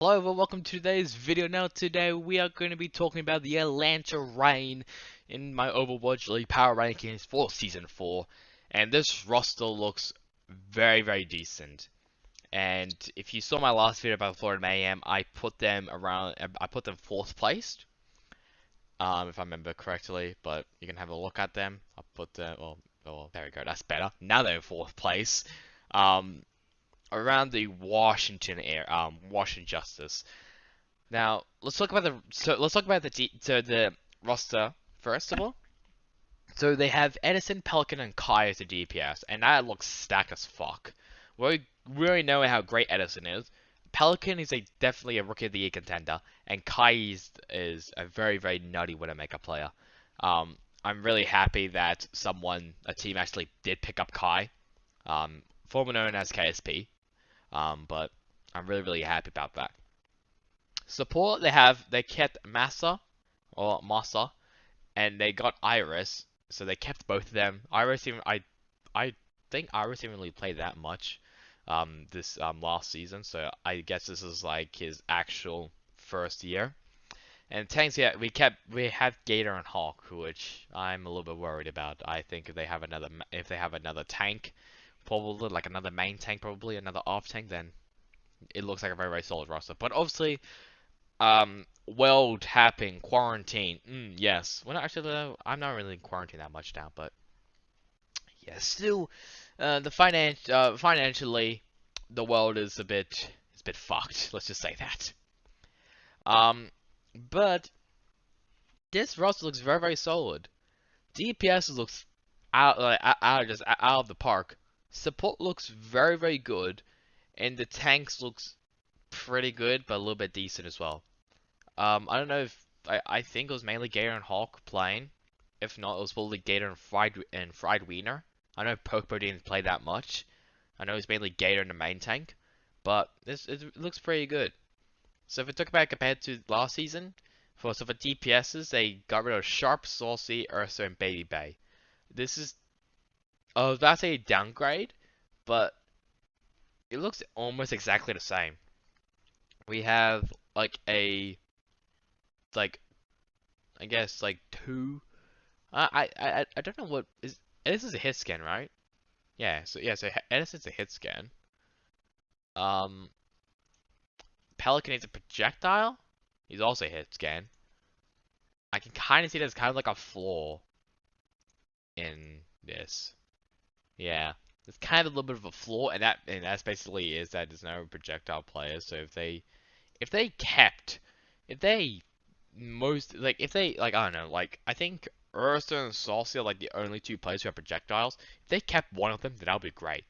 Hello everyone, welcome to today's video. Now today we are going to be talking about the Atlanta Reign in my Overwatch League Power Rankings for Season 4. And this roster looks very decent. And if you saw my last video about Florida Mayhem, I put them 4th placed, if I remember correctly, but you can have a look at them. I put them, well, there we go, that's better. Now they're in 4th place. Um, Around the Washington area, Washington Justice. Now let's talk about the roster first of all. So they have Edison, Pelican, and Kai as the DPS, and that looks stacked as fuck. We already know how great Edison is. Pelican is definitely a Rookie of the Year contender, and Kai is a very nutty Widowmaker player. I'm really happy that a team actually did pick up Kai, formerly known as KSP. But I'm really happy about that. Support, they kept Massa, and they got Iris, so they kept both of them. I think Iris didn't really play that much this last season, so I guess this is like his actual first year. And tanks, yeah, we have Gator and Hawk, which I'm a little bit worried about. I think if they have another tank, probably like another main tank, probably another off tank, then it looks like a very solid roster. But obviously, world happening, quarantine. Yes. Well, actually, I'm not really in quarantine that much now, but yeah, still, financially, the world is a bit fucked. Let's just say that. Um, but this roster looks very solid. DPS looks out of the park. Support looks very good, and the tanks looks pretty good, but a little bit decent as well. I don't know if I think it was mainly Gator and Hawk playing. If not, it was probably Gator and Fried Wiener. I know Pokpo didn't play that much. I know it's mainly Gator in the main tank, but it looks pretty good. So if we talk about it compared to last season, for DPSs, they got rid of Sharp, Saucy, Ursa, and Baby Bay. This is that's a downgrade, but it looks almost exactly the same. We have like I guess like two. I don't know what is. This is a hit scan, right? So Edison's a hit scan. Um, Pelican is a projectile. He's also a hit scan. I can kind of see there's kind of like a flaw in this. Yeah, it's kind of a little bit of a flaw, and that's basically is that there's no projectile players. So if they kept if they most like if they like I don't know like I think Ursa and Saucy are like the only two players who have projectiles. If they kept one of them, then that would be great.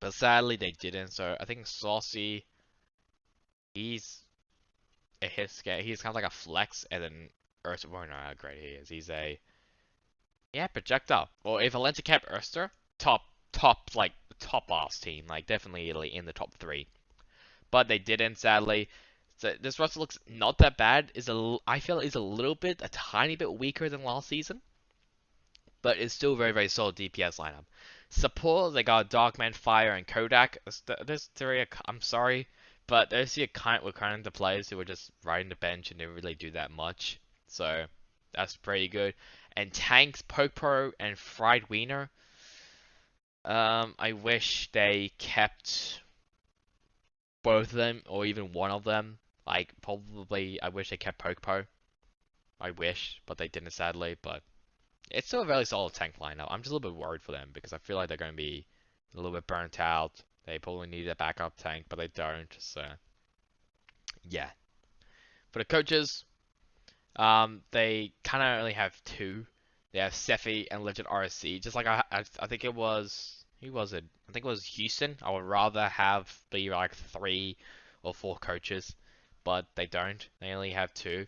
But sadly they didn't. So I think Saucy, he's a hit scan. He's kind of like a flex, and then Ursa. Well, no, how great he is. He's a projectile. Or if Atlanta kept Ursa, top boss team, like definitely in the top three. But they didn't, sadly. So this roster looks not that bad. I feel is a tiny bit weaker than last season, but it's still very solid DPS lineup. Support, they got Darkman, Fire, and Kodak. There's three. I'm sorry, but there's we're kind of the players who are just riding the bench and they really do that much. So that's pretty good. And tanks, Poke Pro, and Fried Wiener. I wish they kept both of them or even one of them. Like probably, I wish they kept Pokepo. I wish, but they didn't sadly. But it's still a very solid tank lineup. I'm just a little bit worried for them because I feel like they're going to be a little bit burnt out. They probably need a backup tank, but they don't. So yeah. For the coaches, they kind of only have two. They have Sephi and Legend RSC. Just like I think it was. Who was it? I think it was Houston. I would rather have be like 3 or 4 coaches, but they don't. They only have 2.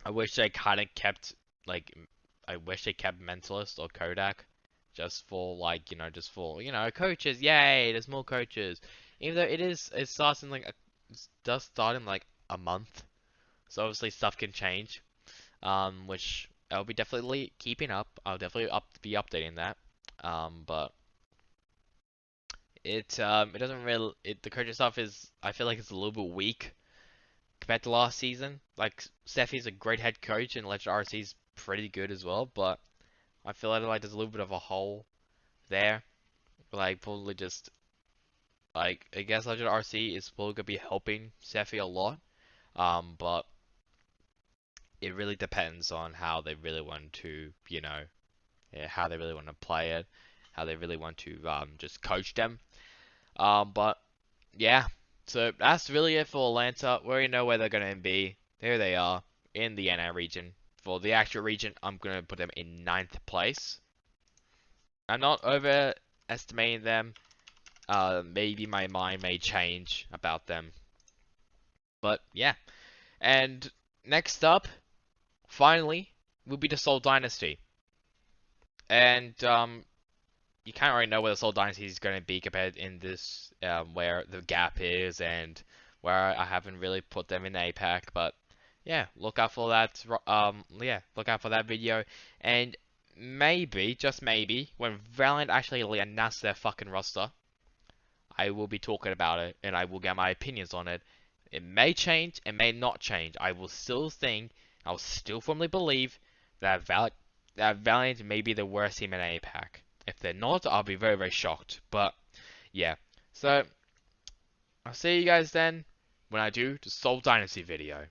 I wish they kind of kept like I wish they kept Mentalist or Kodak, just for like just for coaches. Yay! There's more coaches. Even though it starts in it does start in like a month, so obviously stuff can change. Which I'll be definitely keeping up. I'll definitely be updating that. But it doesn't really the coaching stuff is I feel like it's a little bit weak compared to last season. Like Steffi's a great head coach and Legend RC's pretty good as well, but I feel like there's a little bit of a hole there. Like probably just like I guess Legend RC is probably gonna be helping Steffi a lot. But it really depends on how they really want to, yeah, how they really want to play it, how they really want to just coach them. But yeah, so that's really it for Atlanta. We already know where they're gonna be. There they are in the NA region. For the actual region, I'm gonna put them in ninth place. I'm not overestimating them. Maybe my mind may change about them, but yeah. And next up, finally, will be the Seoul Dynasty. And you can't really know where the Seoul Dynasty is going to be compared in this where the gap is and where I haven't really put them in APAC. But yeah, look out for that. Yeah, look out for that video. And maybe, just maybe, when Valiant actually announce their fucking roster, I will be talking about it and I will get my opinions on it. It may change, it may not change. I will still firmly believe that Valiant may be the worst team in APAC. If they're not, I'll be very, very shocked. But yeah, so I'll see you guys then when I do the Seoul Dynasty video.